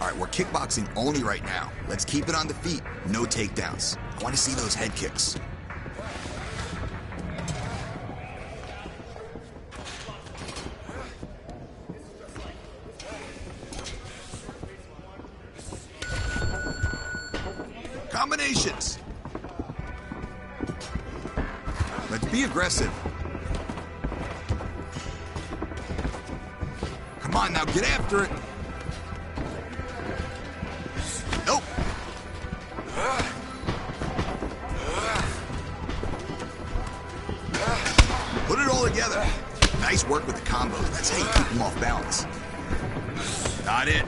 All right, we're kickboxing only right now. Let's keep it on the feet, no takedowns. I want to see those head kicks. Combinations. Let's be aggressive. Come on now, get after it. Nope. Put it all together. Nice work with the combos. That's how you keep them off balance. Not it.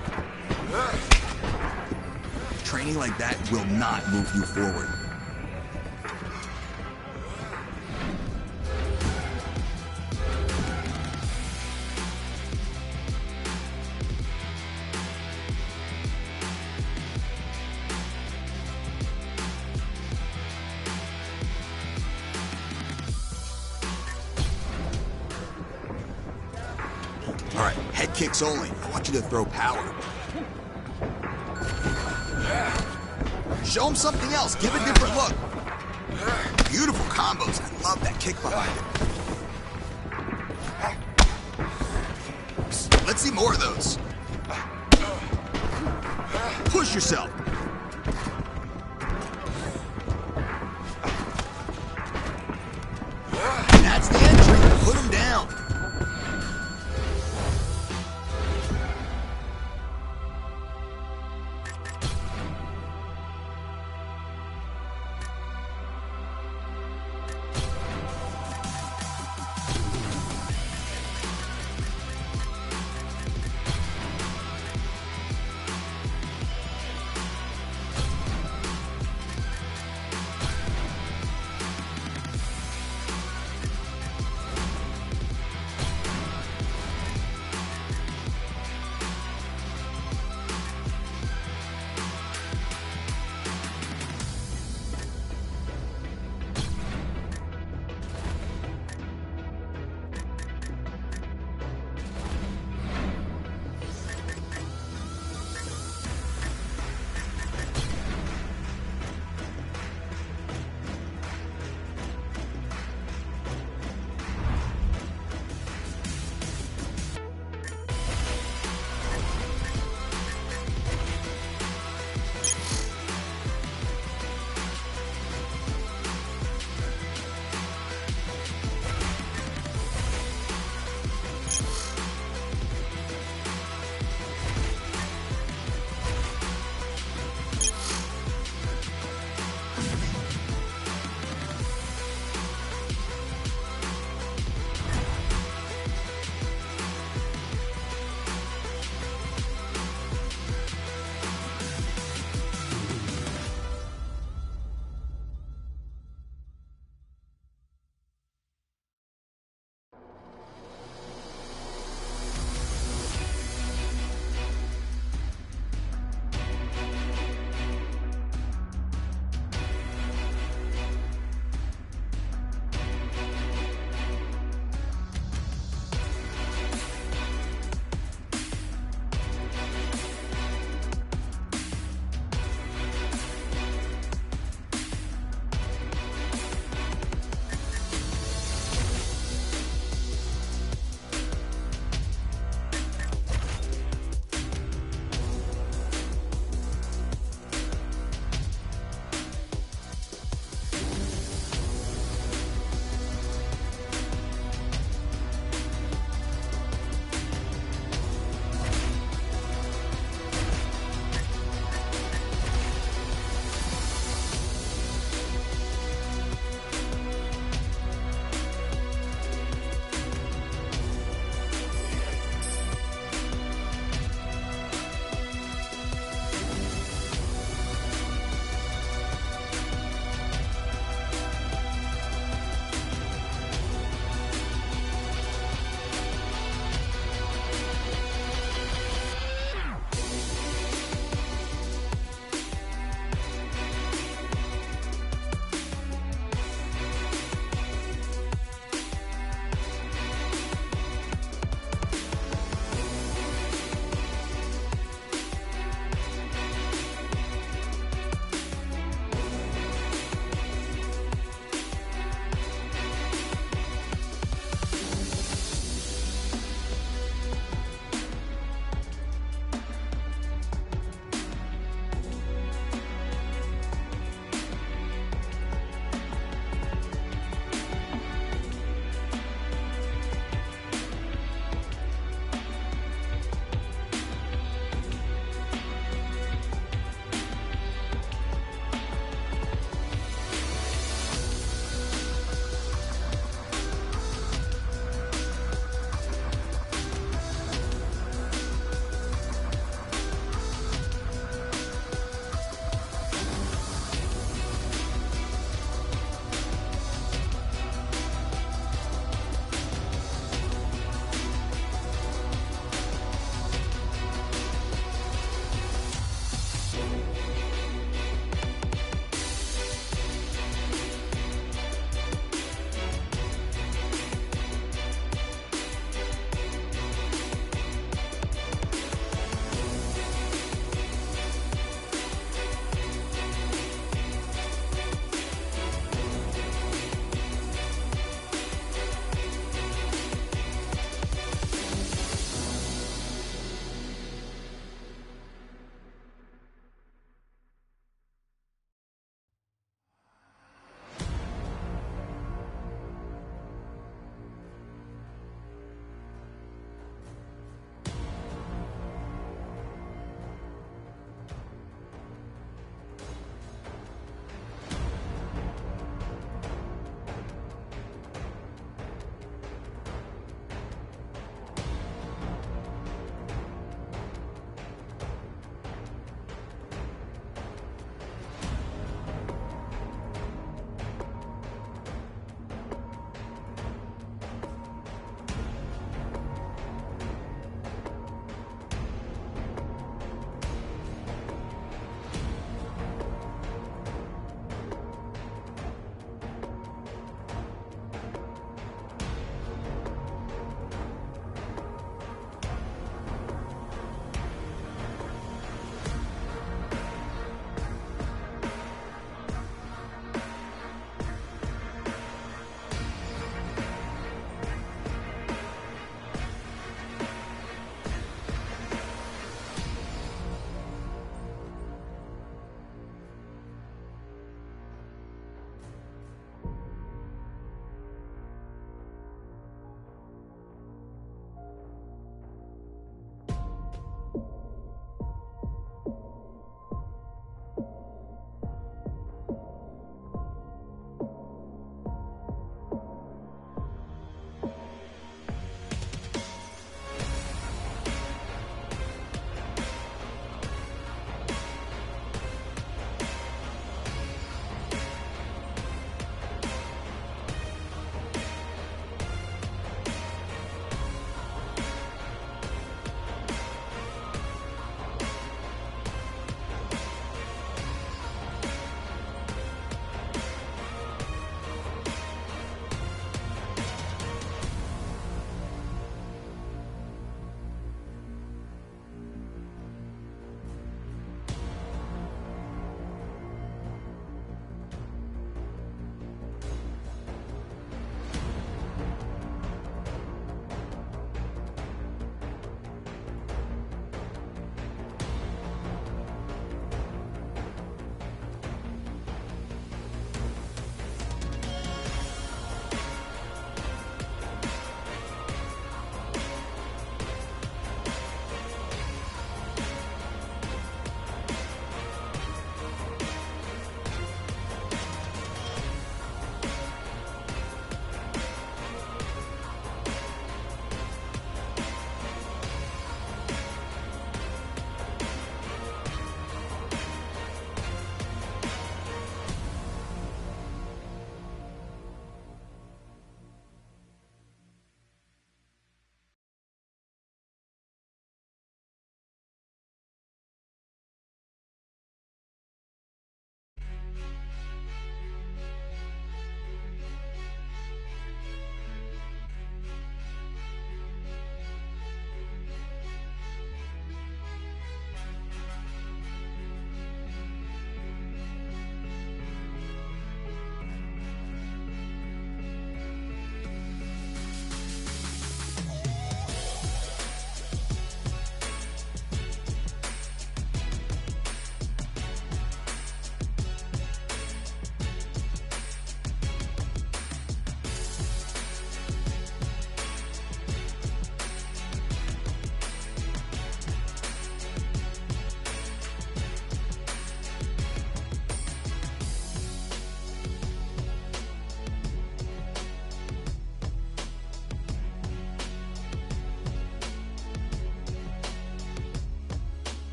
Training like that will not move you forward. All right, head kicks only. I want you to throw power. Show him something else. Give a different look. Beautiful combos. I love that kick behind it. Let's see more of those. Push yourself. That's the entry. Put him down.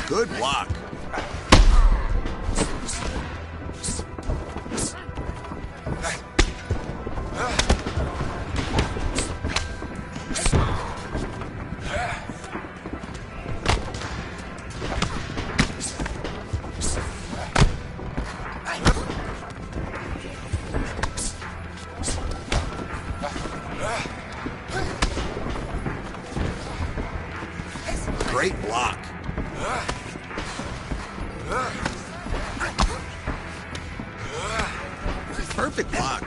Good block. Great block. Perfect block.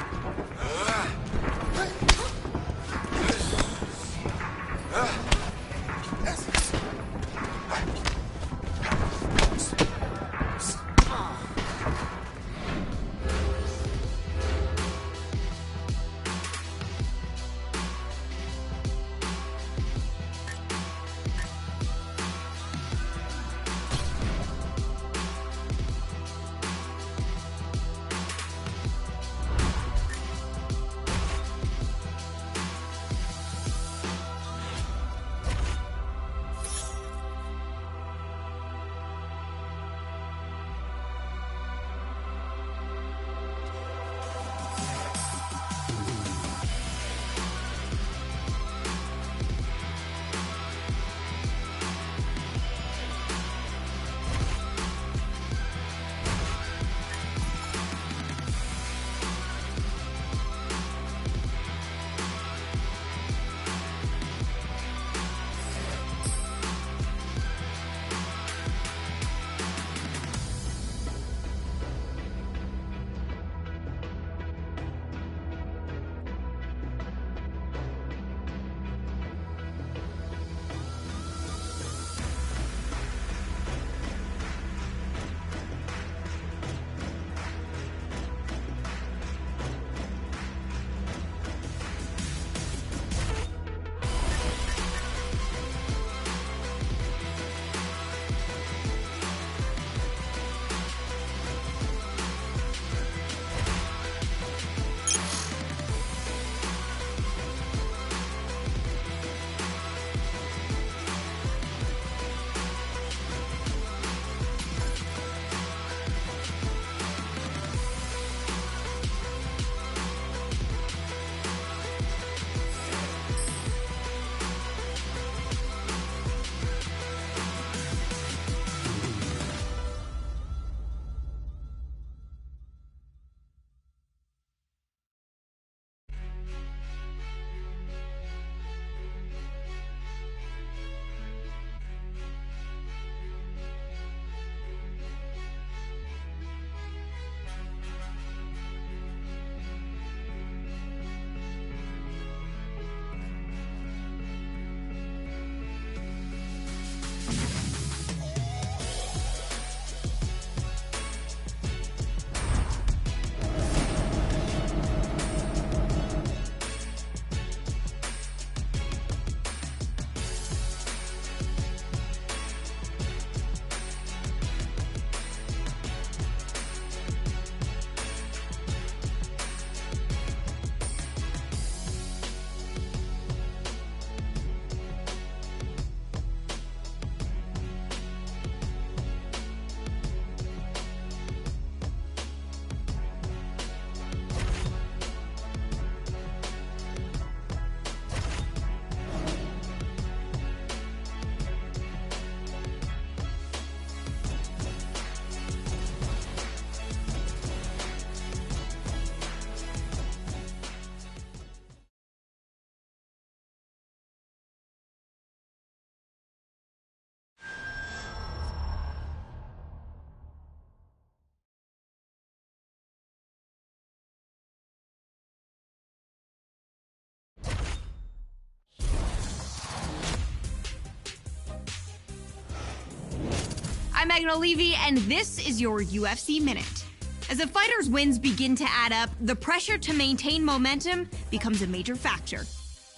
I'm Megan O'Leary, and this is your UFC Minute. As a fighter's wins begin to add up, the pressure to maintain momentum becomes a major factor.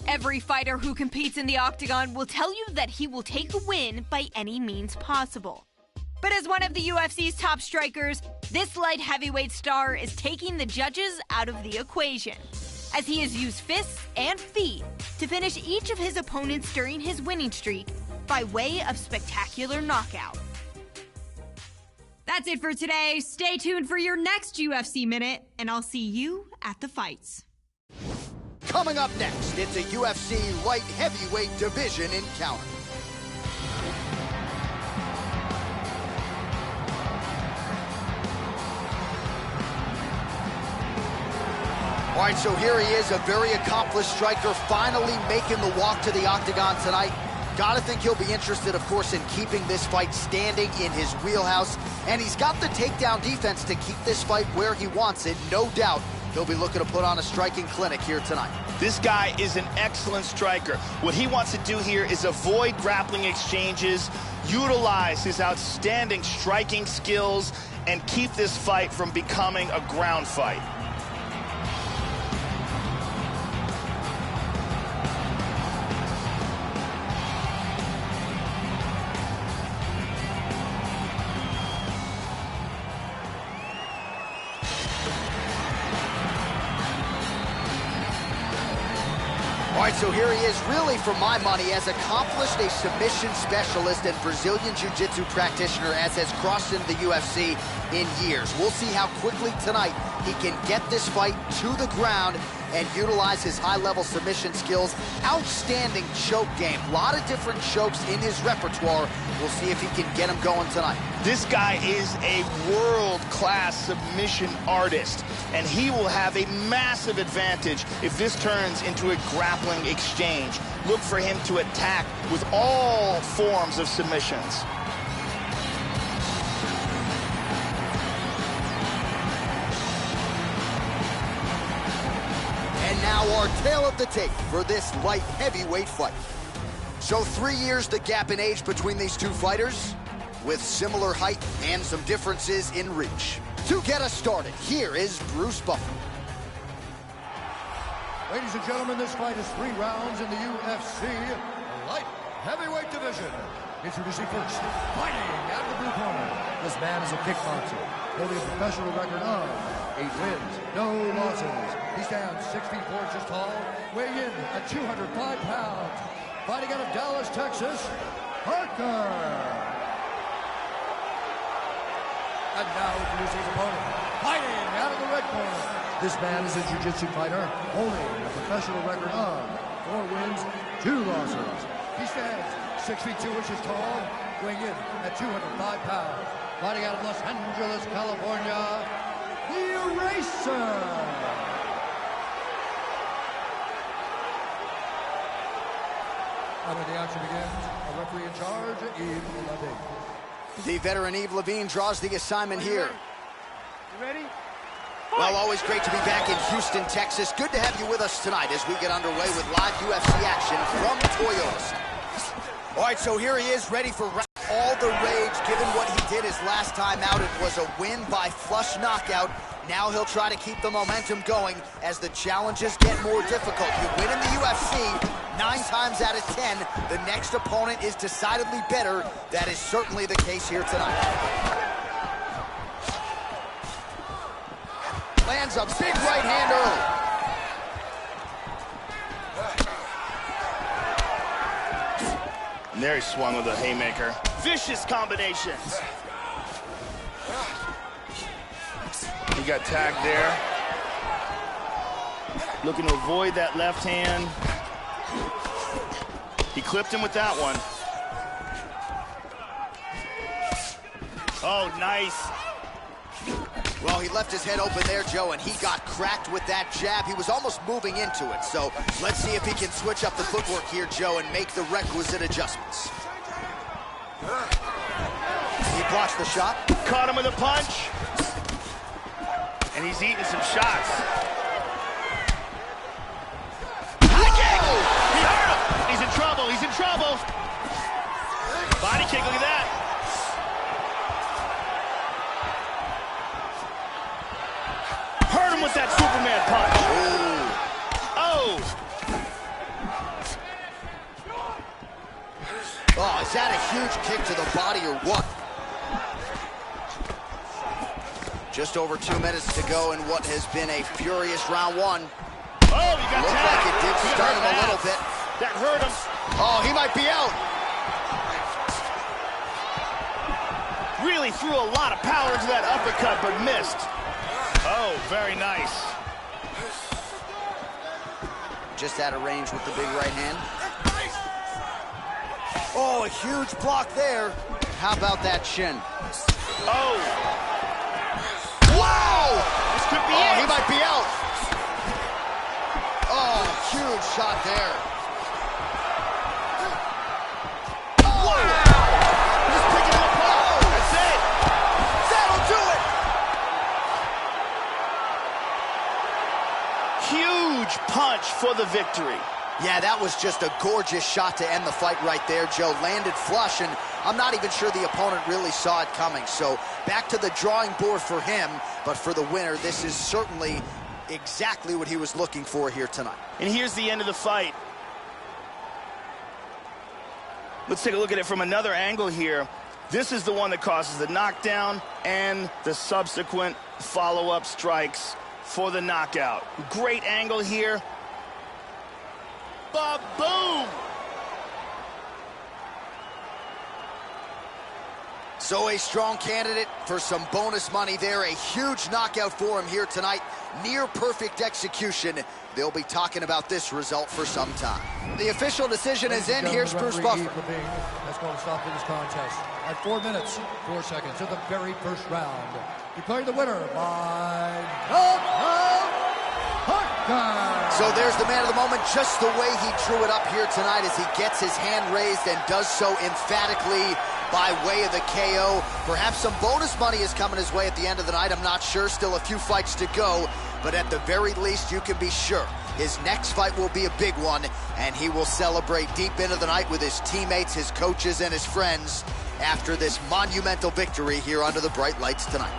Every fighter who competes in the octagon will tell you that he will take a win by any means possible. But as one of the UFC's top strikers, this light heavyweight star is taking the judges out of the equation, as he has used fists and feet to finish each of his opponents during his winning streak by way of spectacular knockout. That's it for today. Stay tuned for your next UFC Minute, and I'll see you at the fights. Coming up next, it's a UFC light heavyweight division encounter. All right, so here he is, a very accomplished striker, finally making the walk to the octagon tonight. Gotta think he'll be interested, of course, in keeping this fight standing in his wheelhouse. And he's got the takedown defense to keep this fight where he wants it. No doubt he'll be looking to put on a striking clinic here tonight. This guy is an excellent striker. What he wants to do here is avoid grappling exchanges, utilize his outstanding striking skills, and keep this fight from becoming a ground fight. All right, so here he is, really, for my money, has accomplished a submission specialist and Brazilian Jiu-Jitsu practitioner as has crossed into the UFC in years. We'll see how quickly tonight he can get this fight to the ground and utilize his high-level submission skills. Outstanding choke game. A lot of different chokes in his repertoire. We'll see if he can get him going tonight. This guy is a world-class submission artist, and he will have a massive advantage if this turns into a grappling exchange. Look for him to attack with all forms of submissions. And now our tale of the tape for this light heavyweight fight. So 3 years the gap in age between these two fighters, with similar height and some differences in reach. To get us started, here is Bruce Buffer. Ladies and gentlemen, this fight is 3 rounds in the UFC light heavyweight division. Introducing first, fighting out of the blue corner. This man is a kickboxer, holding a professional record of 8 wins, no losses. He stands 6 feet 4 inches tall, weighing in at 205 pounds. Fighting out of Dallas, Texas, Parker. And now introducing his opponent, fighting out of the red corner. This man is a jiu-jitsu fighter, holding a professional record of 4 wins, 2 losses. He stands 6 feet 2 inches tall, weighing in at 205 pounds. Fighting out of Los Angeles, California, the Eraser. And when the action begins, a referee in charge, Yves Levine. The veteran Yves Levine draws the assignment here. You ready? Well, always great to be back in Houston, Texas. Good to have you with us tonight as we get underway with live UFC action from Toyota. All right, so here he is, ready for all the rage, given what he did his last time out. It was a win by flush knockout. Now he'll try to keep the momentum going as the challenges get more difficult. You win in the UFC, 9 times out of 10, the next opponent is decidedly better. That is certainly the case here tonight. Lands a big right hand early. And there he swung with a haymaker. Vicious combinations. He got tagged there. Looking to avoid that left hand. He clipped him with that one. Oh, nice. Well, he left his head open there, Joe, and he got cracked with that jab. He was almost moving into it. So let's see if he can switch up the footwork here, Joe, and make the requisite adjustments. He blocks the shot. Caught him with a punch. And he's eating some shots. He hurt him. He's in trouble. He's in trouble. Body kick, look at that. Hurt him with that Superman punch. Oh. Oh, is that a huge kick to the body or what? Just over 2 minutes to go in what has been a furious round 1. Oh, he got Looked tagged. like it did stun him a little bit. That hurt him. Oh, he might be out. Really threw a lot of power into that uppercut, but missed. Oh, very nice. Just out of range with the big right hand. Oh, a huge block there. How about that shin? Oh. Wow! This could be Oh, it. he might be out. Oh, huge shot there. Oh! Wow! Just picking him apart. That's it. That'll do it! Huge punch for the victory. Yeah, that was just a gorgeous shot to end the fight right there, Joe. Landed flush, and I'm not even sure the opponent really saw it coming. So back to the drawing board for him, but for the winner, this is certainly exactly what he was looking for here tonight. And here's the end of the fight. Let's take a look at it from another angle here. This is the one that causes the knockdown and the subsequent follow-up strikes for the knockout. Great angle here. Ba-boom! So a strong candidate for some bonus money there. A huge knockout for him here tonight. Near perfect execution. They'll be talking about this result for some time. The official decision is in. Here's Bruce Buffer. Let's go to stop this contest at 4 minutes, 4 seconds of the very first round. Declaring the winner by knockout. So there's the man of the moment, just the way he drew it up here tonight as he gets his hand raised and does so emphatically by way of the KO. Perhaps some bonus money is coming his way at the end of the night. I'm not sure. Still a few fights to go. But at the very least, you can be sure his next fight will be a big one, and he will celebrate deep into the night with his teammates, his coaches, and his friends after this monumental victory here under the bright lights tonight.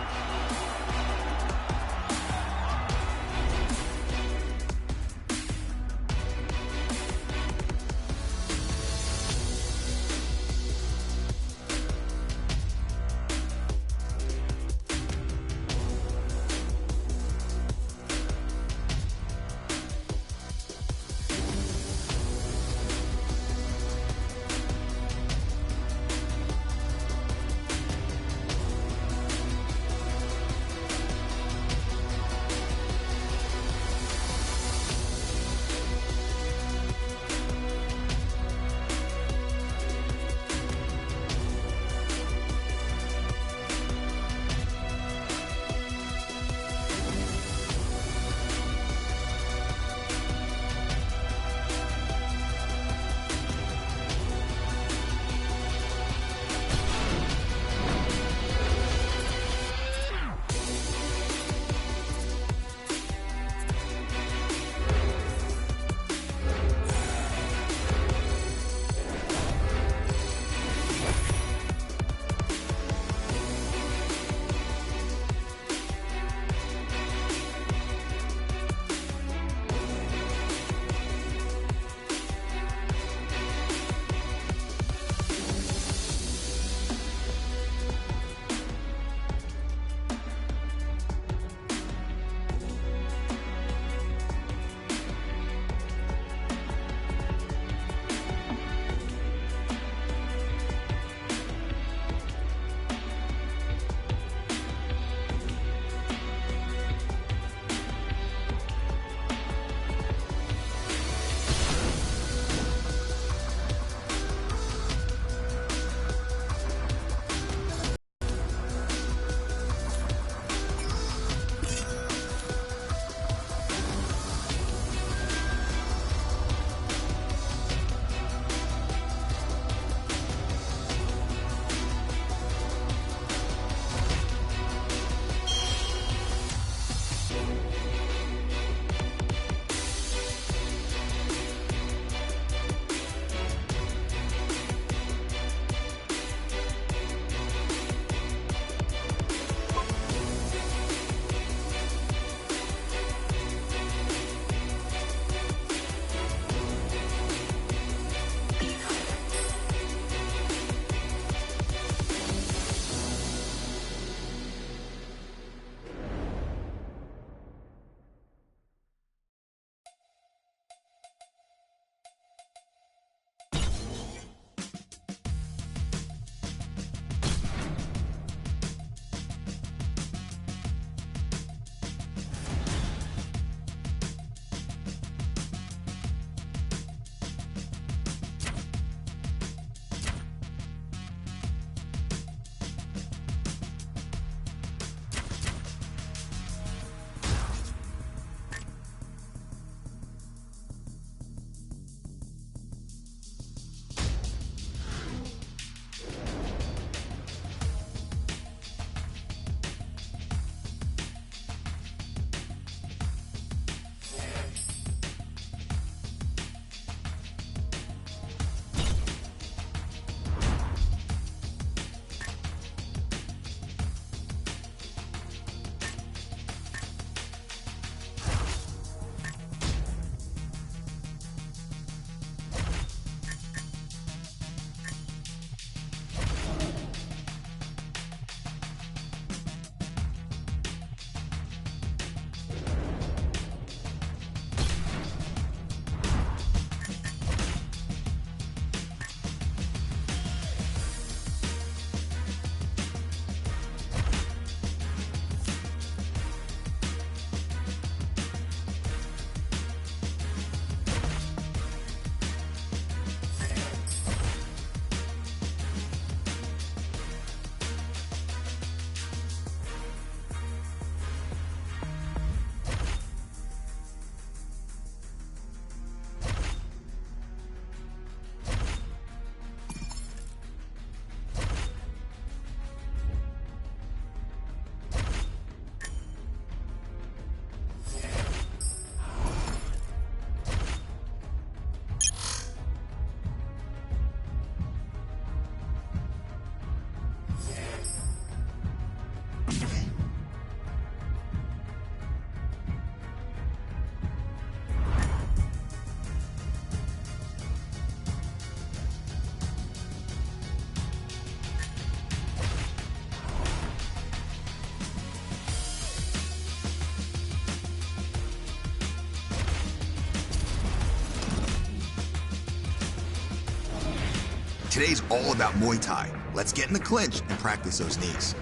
Today's all about Muay Thai. Let's get in the clinch and practice those knees.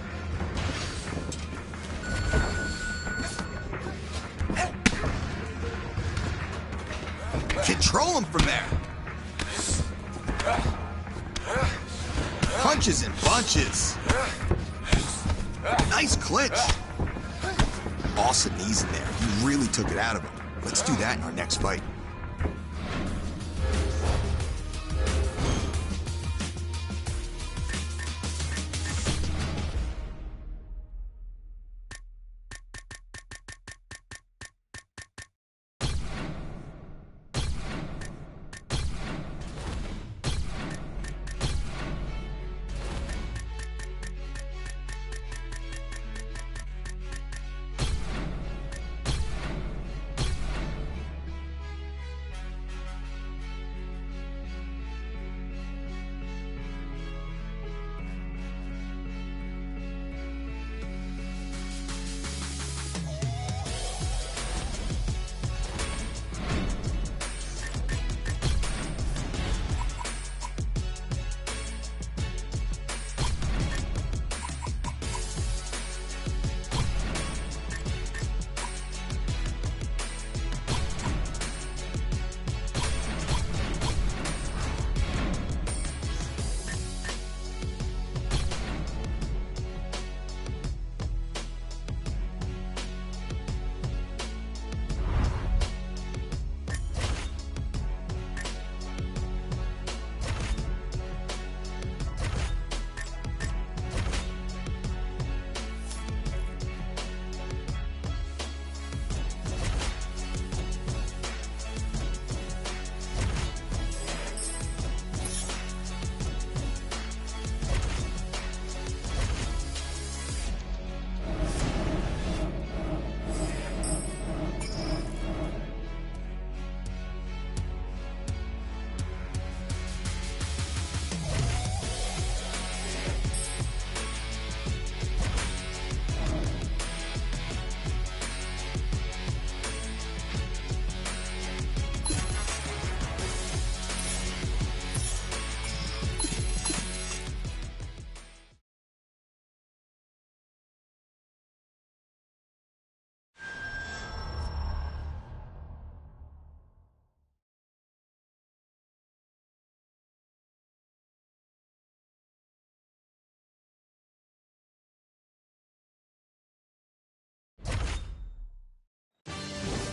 Control him from there. Punches in bunches. Nice clinch. Awesome knees in there. You really took it out of him. Let's do that in our next fight.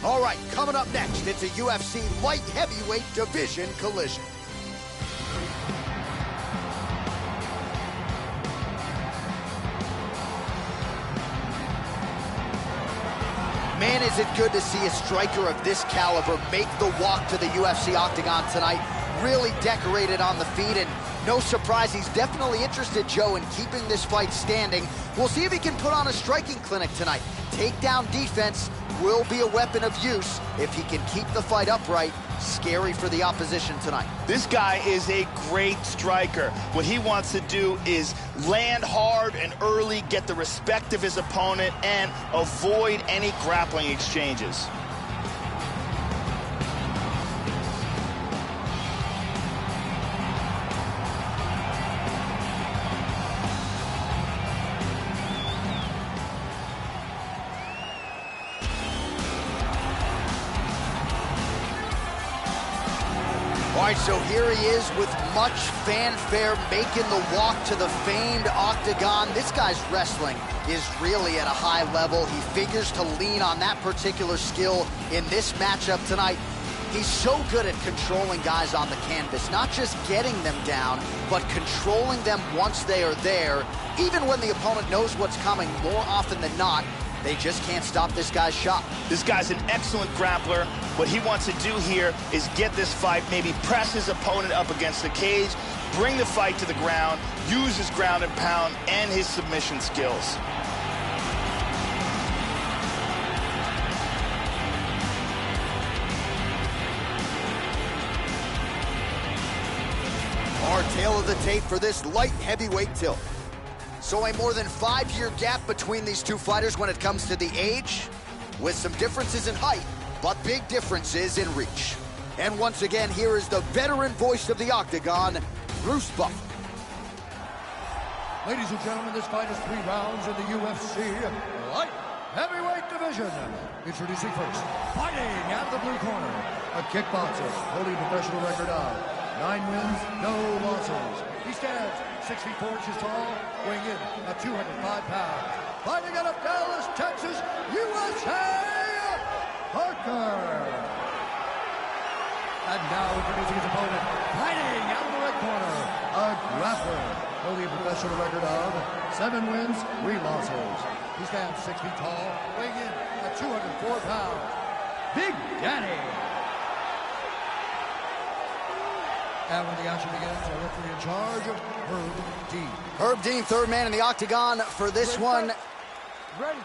All right, coming up next, it's a UFC light heavyweight division collision. Man, is it good to see a striker of this caliber make the walk to the UFC octagon tonight. Really decorated on the feet, and no surprise, he's definitely interested, Joe, in keeping this fight standing. We'll see if he can put on a striking clinic tonight. Takedown defense will be a weapon of use if he can keep the fight upright. Scary for the opposition tonight. This guy is a great striker. What he wants to do is land hard and early, get the respect of his opponent, and avoid any grappling exchanges. All right, so here he is with much fanfare making the walk to the famed octagon. This guy's wrestling is really at a high level. He figures to lean on that particular skill in this matchup tonight. He's so good at controlling guys on the canvas, not just getting them down, but controlling them once they are there. Even when the opponent knows what's coming, more often than not, they just can't stop this guy's shot. This guy's an excellent grappler. What he wants to do here is get this fight, maybe press his opponent up against the cage, bring the fight to the ground, use his ground and pound and his submission skills. Our tale of the tape for this light heavyweight tilt. So a more than 5-year gap between these two fighters when it comes to the age, with some differences in height, but big differences in reach. And once again, here is the veteran voice of the octagon, Bruce Buffer. Ladies and gentlemen, this fight is 3 rounds in the UFC light heavyweight division. Introducing first, fighting out of the blue corner, a kickboxer holding a professional record of 9 wins, no losses. He stands 6 feet 4 inches tall, weighing in at 205 pounds. Fighting out of Dallas, Texas, USA, Parker. And now introducing his opponent, fighting out of the red corner, a grappler holding a professional record of 7 wins, 3 losses. He stands 6 feet tall, weighing in at 204 pounds. Big Daddy. And when the action begins, our referee in charge, Herb Dean. Herb Dean, third man in the octagon for this one. Ready.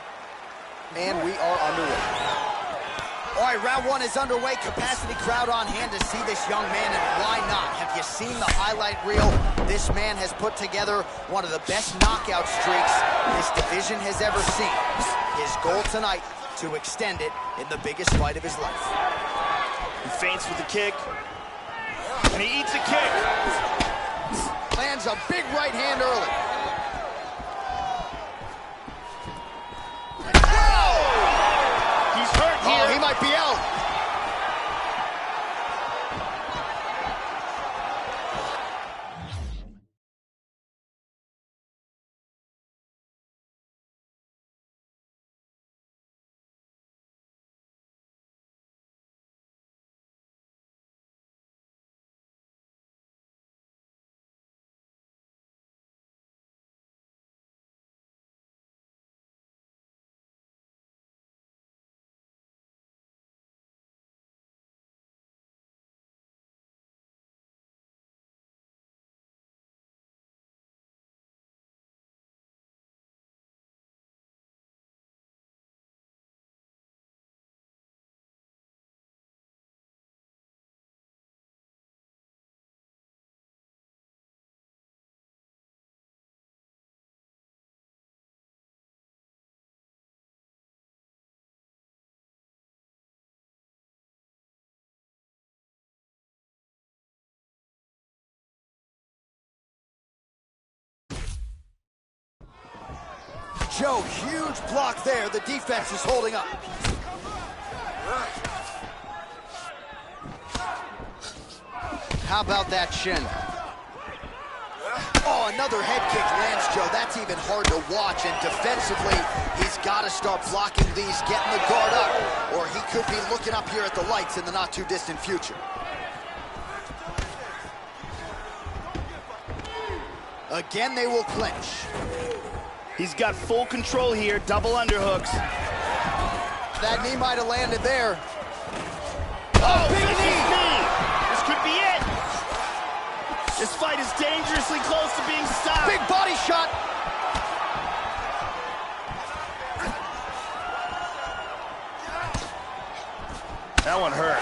And we are underway. All right, round 1 is underway. Capacity crowd on hand to see this young man, and why not? Have you seen the highlight reel? This man has put together one of the best knockout streaks this division has ever seen. His goal tonight, to extend it in the biggest fight of his life. He feints with the kick, and he eats a kick. Lands a big right hand early. He's hurt here. Oh, he might be out. Joe, huge block there. The defense is holding up. How about that shin? Oh, another head kick lands, Joe. That's even hard to watch. And defensively, he's got to start blocking these, getting the guard up, or he could be looking up here at the lights in the not-too-distant future. Again, they will clinch. He's got full control here, double underhooks. That knee might have landed there. Oh, big knee! This could be it. This fight is dangerously close to being stopped. Big body shot. That one hurt.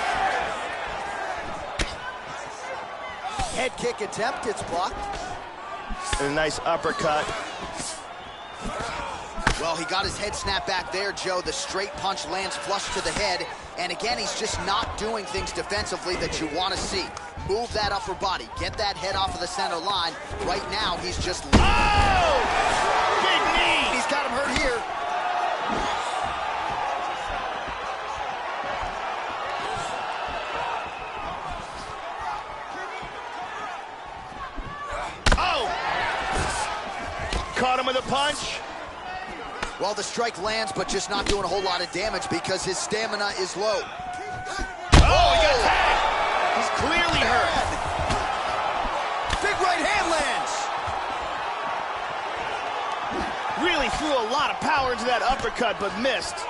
Head kick attempt, it's blocked. And a nice uppercut. Well, he got his head snapped back there, Joe. The straight punch lands flush to the head. And again, he's just not doing things defensively that you want to see. Move that upper body. Get that head off of the center line. Right now, he's just... Oh! Big knee! He's got him hurt here. Oh! Caught him with a punch. Well, the strike lands, but just not doing a whole lot of damage because his stamina is low. Oh, he got tagged! He's clearly hurt. Big right hand lands. Really threw a lot of power into that uppercut, but missed.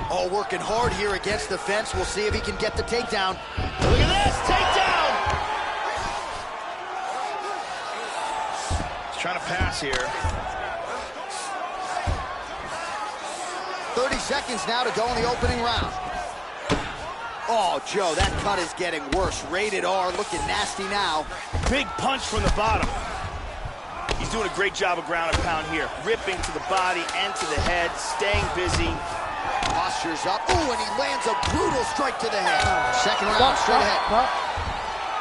Oh, working hard here against the fence. We'll see if he can get the takedown. Look at this, takedown! He's trying to pass here. 30 seconds now to go in the opening round. Oh, Joe, that cut is getting worse. Rated R, looking nasty now. Big punch from the bottom. He's doing a great job of ground and pound here. Ripping to the body and to the head, staying busy. Posture's up. Ooh, and he lands a brutal strike to the head. Second round, straight ahead.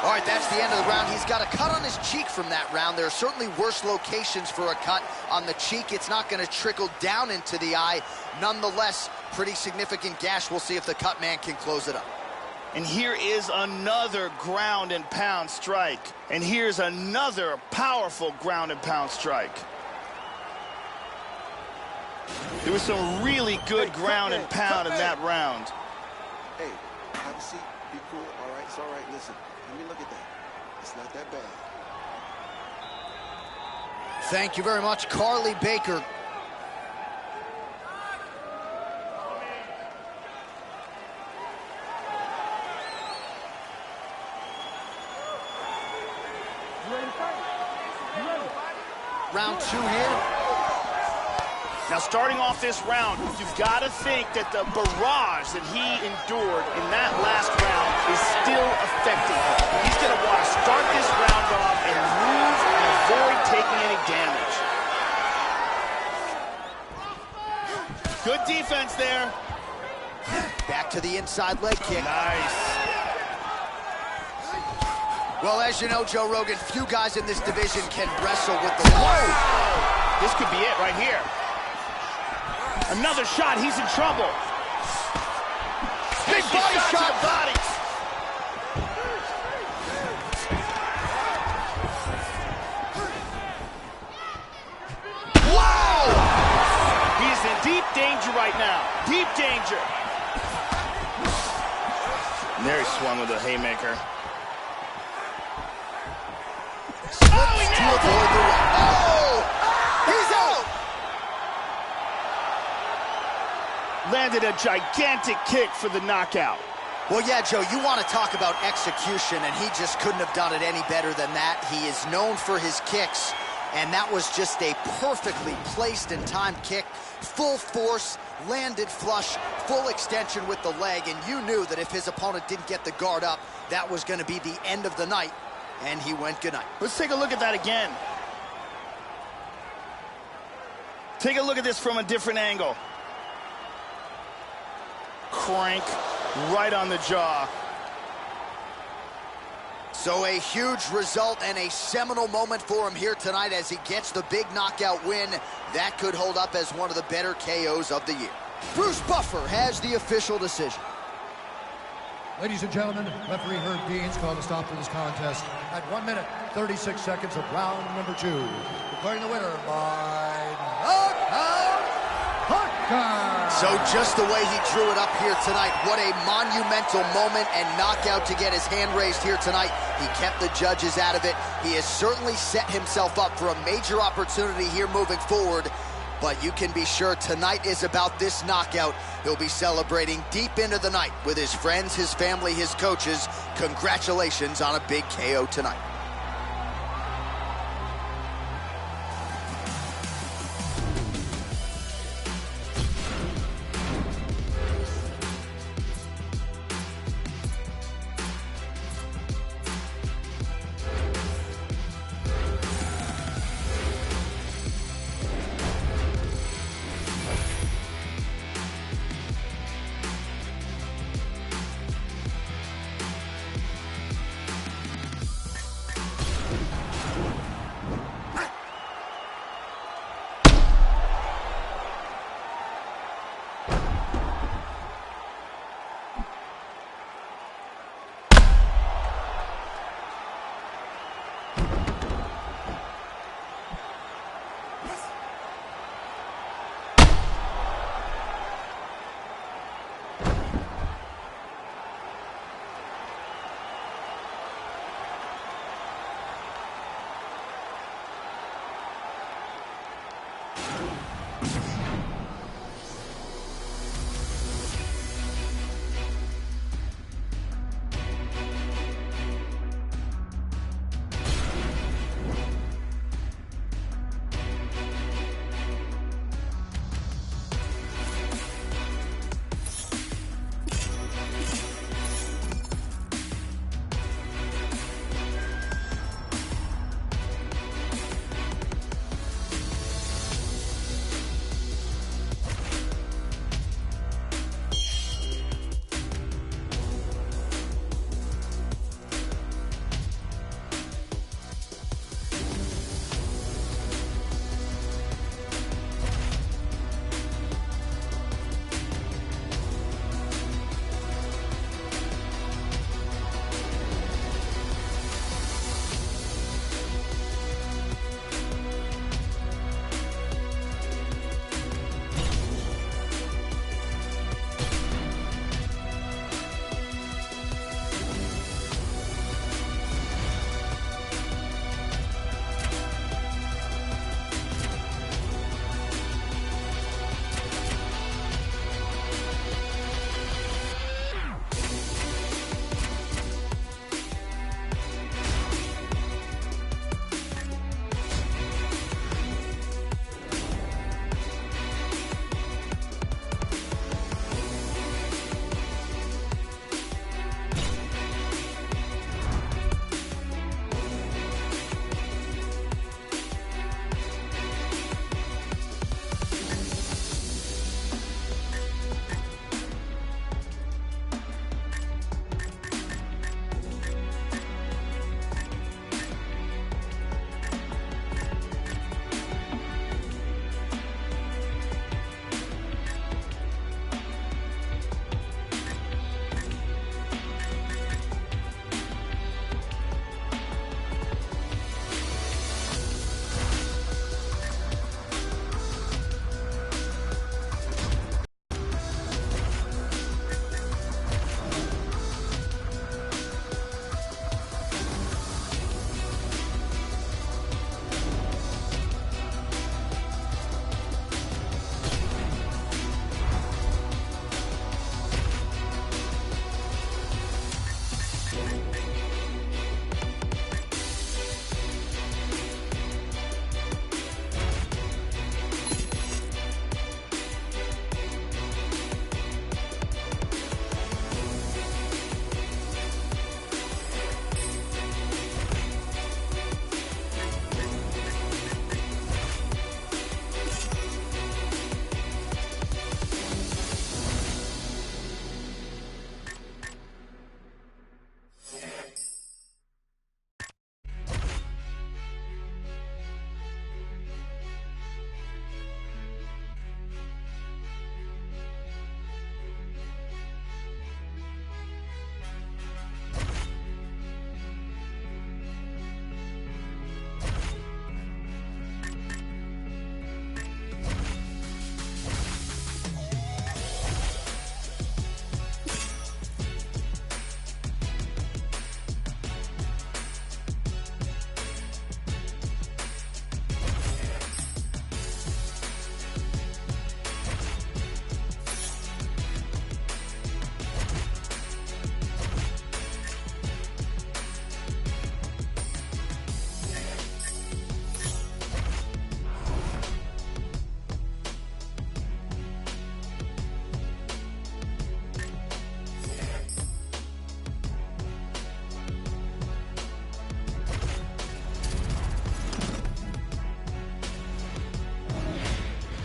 All All right, that's the end of the round. He's got a cut on his cheek from that round. There are certainly worse locations for a cut on the cheek. It's not going to trickle down into the eye. Nonetheless, pretty significant gash. We'll see if the cut man can close it up. And here is another ground and pound strike. And here's another powerful ground and pound strike. There was some really good ground and pound in that round. Hey, have a seat. Be cool. All right, it's all right. Listen, let me look at that. It's not that bad. Thank you very much, Carly Baker. Round 2 here. Now, starting off this round, you've got to think that the barrage that he endured in that last round is still affecting him. He's going to want to start this round off and move and avoid taking any damage. Good defense there. Back to the inside leg kick. Nice. Well, as you know, Joe Rogan, few guys in this division can wrestle with the... Whoa! This could be it right here. Another shot, he's in trouble. Big body shot. Bodies. Wow! He's in deep danger right now. Deep danger. And there he swung with a haymaker. Oh, he nailed it! Oh! He's out! Landed a gigantic kick for the knockout. Well, yeah, Joe, you want to talk about execution, and he just couldn't have done it any better than that. He is known for his kicks, and that was just a perfectly placed and timed kick. Full force, landed flush, full extension with the leg, and you knew that if his opponent didn't get the guard up, that was going to be the end of the night, and he went goodnight. Let's take a look at that again. Take a look at this from a different angle. Crank right on the jaw. So a huge result and a seminal moment for him here tonight as he gets the big knockout win. That could hold up as one of the better KOs of the year. Bruce Buffer has the official decision. Ladies and gentlemen, referee Herb Deans called a stop to this contest at 1 minute, 36 seconds of round number 2. Declaring the winner by knockout, Hawkeye. So just the way he drew it up here tonight, what a monumental moment and knockout to get his hand raised here tonight. He kept the judges out of it. He has certainly set himself up for a major opportunity here moving forward. But you can be sure tonight is about this knockout. He'll be celebrating deep into the night with his friends, his family, his coaches. Congratulations on a big KO tonight.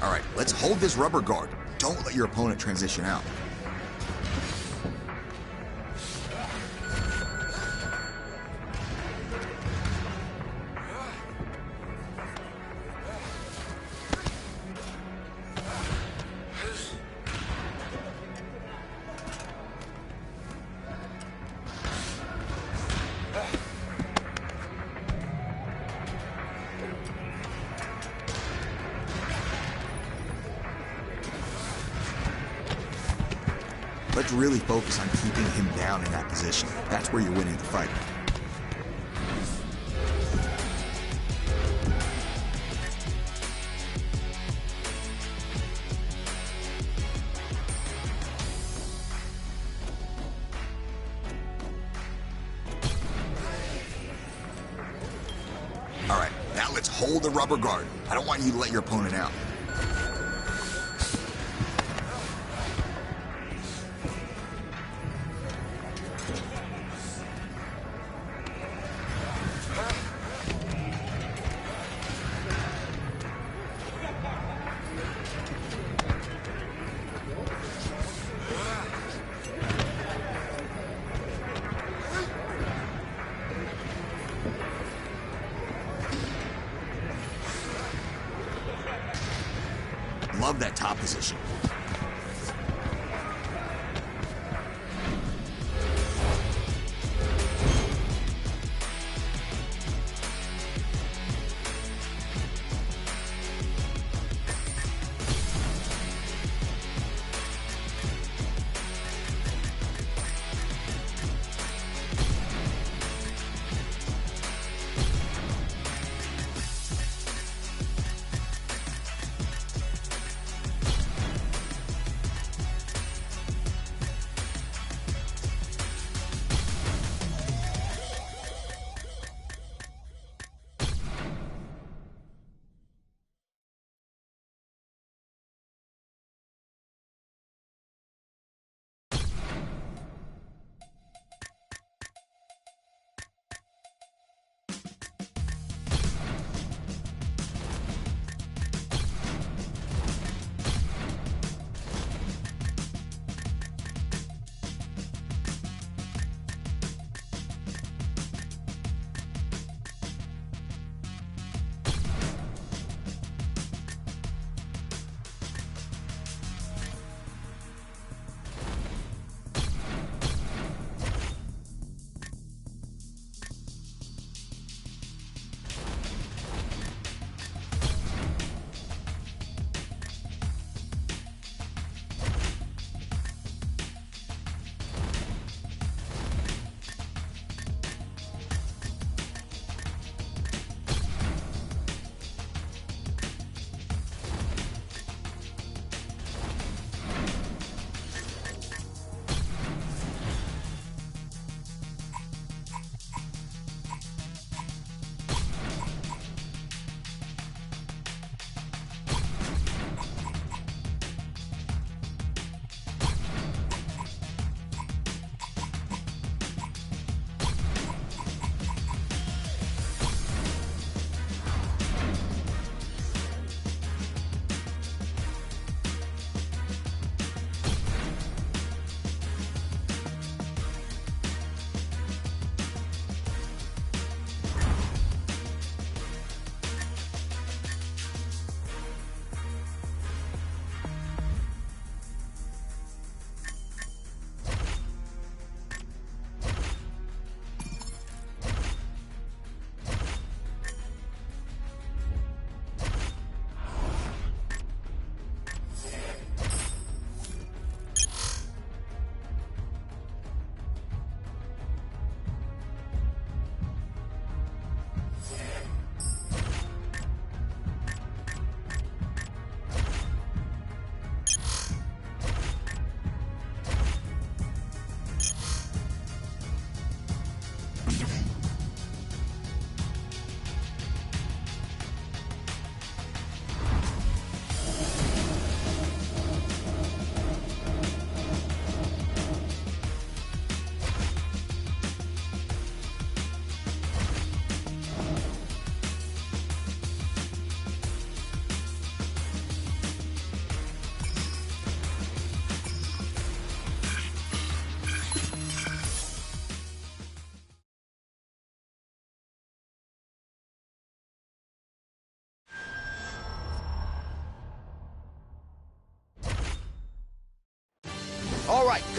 All right, let's hold this rubber guard. Don't let your opponent transition out. Let's really focus on keeping him down in that position. That's where you're winning the fight. All right, now let's hold the rubber guard. I don't want you to let your opponent out. Love that top position.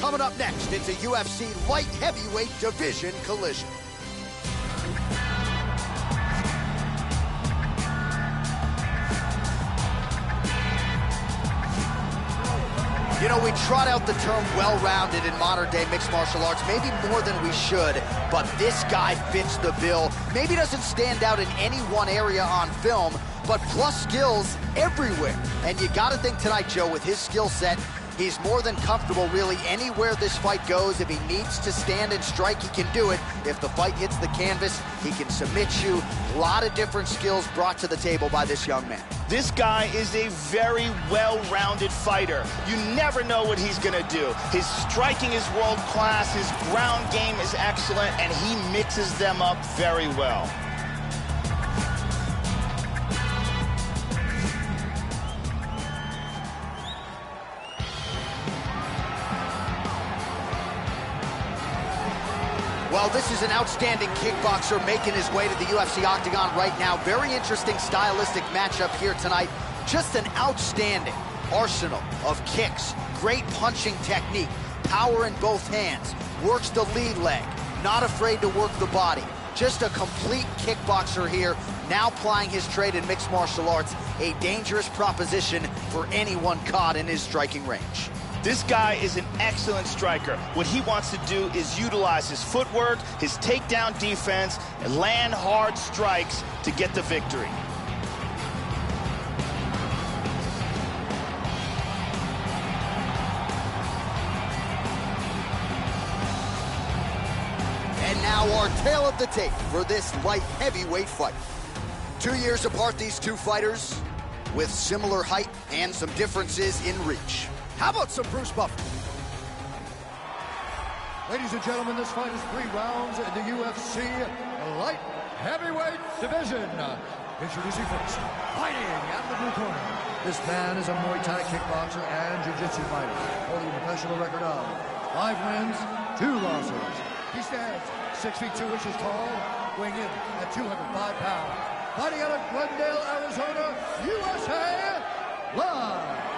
Coming up next, it's a UFC light heavyweight division collision. You know, we trot out the term well-rounded in modern-day mixed martial arts, maybe more than we should, but this guy fits the bill. Maybe doesn't stand out in any one area on film, but plus skills everywhere. And you gotta think tonight, Joe, with his skill set, he's more than comfortable really anywhere this fight goes. If he needs to stand and strike, he can do it. If the fight hits the canvas, he can submit you. A lot of different skills brought to the table by this young man. This guy is a very well-rounded fighter. You never know what he's gonna do. His striking is world-class, his ground game is excellent, and he mixes them up very well. Well, this is an outstanding kickboxer making his way to the UFC octagon right now. Very interesting stylistic matchup here tonight. Just an outstanding arsenal of kicks, great punching technique, power in both hands, works the lead leg, not afraid to work the body. Just a complete kickboxer here, now plying his trade in mixed martial arts, a dangerous proposition for anyone caught in his striking range. This guy is an excellent striker. What he wants to do is utilize his footwork, his takedown defense, and land hard strikes to get the victory. And now our tale of the tape for this light heavyweight fight. 2 years apart, these two fighters, with similar height and some differences in reach. How about some Bruce Buffer? Ladies and gentlemen, this fight is 3 rounds in the UFC light heavyweight division. Introducing first, fighting out of the blue corner. This man is a Muay Thai kickboxer and jiu-jitsu fighter, holding a professional record of 5 wins, 2 losses. He stands 6 feet 2 inches tall, weighing in at 205 pounds. Fighting out of Glendale, Arizona, USA, live.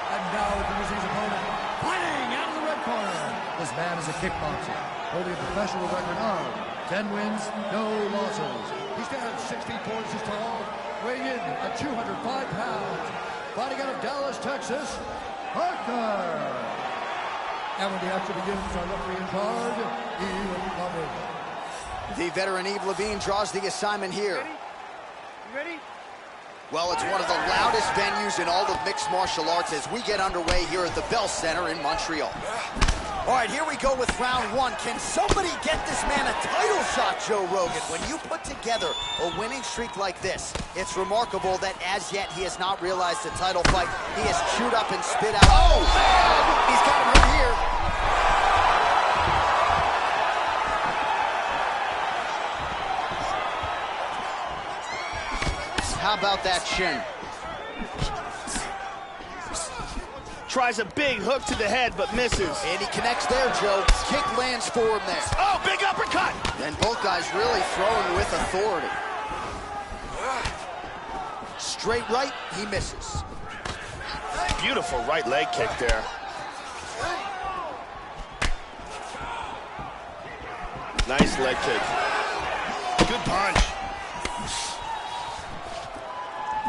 And now introducing his opponent, fighting out of the red corner. This man is a kickboxer, holding a professional record of 10 wins, no losses. He stands 6 feet 4 inches tall, weighing in at 205 pounds. Fighting out of Dallas, Texas, Parker. And when the action begins, our referee in charge, Eve Levine. The veteran Eve Levine draws the assignment here. You ready? Well, it's one of the loudest venues in all of mixed martial arts as we get underway here at the Bell Center in Montreal. All right, here we go with round 1. Can somebody get this man a title shot, Joe Rogan? When you put together a winning streak like this, it's remarkable that as yet he has not realized a title fight. He has chewed up and spit out. Oh, he's got him hurt here. How about that shin? Tries a big hook to the head, but misses. And he connects there, Joe. Kick lands for him there. Oh, big uppercut! And both guys really throwing with authority. Straight right, he misses. Beautiful right leg kick there. Nice leg kick. Good punch.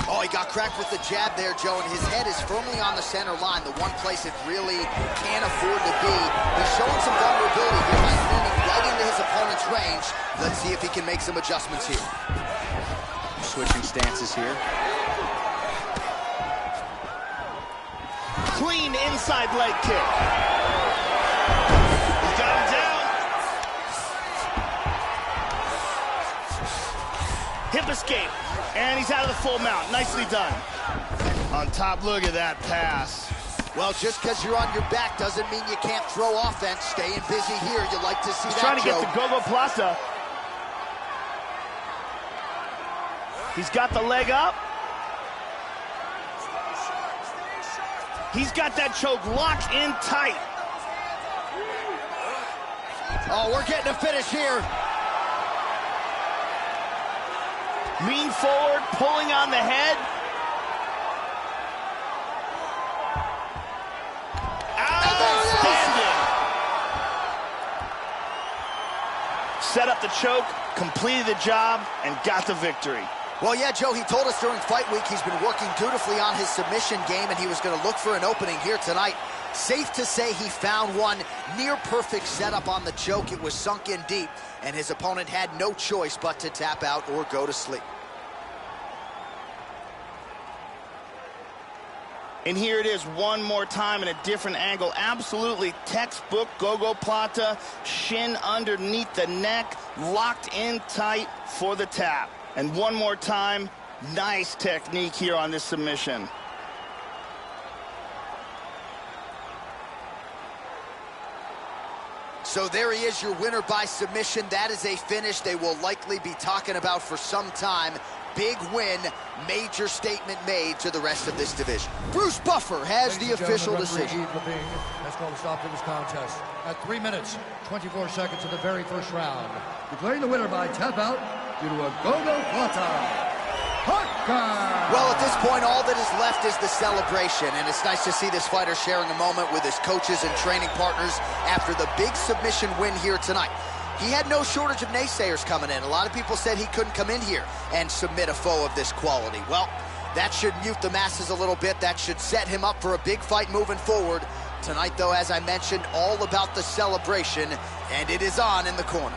Oh, he got cracked with the jab there, Joe, and his head is firmly on the center line, the one place it really can't afford to be. He's showing some vulnerability here by leaning right into his opponent's range. Let's see if he can make some adjustments here. Switching stances here. Clean inside leg kick. He's got him down. Hip escape. And he's out of the full mount. Nicely done. On top, look at that pass. Well, just because you're on your back doesn't mean you can't throw offense. Staying busy here, you like to see that, Trying to Joe. get the Gogo Plata. He's got the leg up. He's got that choke locked in tight. Oh, we're getting a finish here. Lean forward, pulling on the head. Set up the choke, completed the job, and got the victory. Well, yeah, Joe, he told us during fight week he's been working dutifully on his submission game, and he was going to look for an opening here tonight. Safe to say he found one. Near perfect setup on the choke. It was sunk in deep, and his opponent had no choice but to tap out or go to sleep. And here it is one more time in a different angle. Absolutely textbook gogoplata, shin underneath the neck, locked in tight for the tap. And one more time, nice technique here on this submission. So there he is, your winner by submission. That is a finish they will likely be talking about for some time. Big win, major statement made to the rest of this division. Bruce Buffer has the official decision. Let's call the stop to this contest at 3 minutes, 24 seconds of the very first round. Declaring the winner by tap out due to a gogoplata. Well, at this point, all that is left is the celebration, and it's nice to see this fighter sharing a moment with his coaches and training partners after the big submission win here tonight. He had no shortage of naysayers coming in. A lot of people said he couldn't come in here and submit a foe of this quality. Well, that should mute the masses a little bit. That should set him up for a big fight moving forward. Tonight, though, as I mentioned, all about the celebration, and it is on in the corner.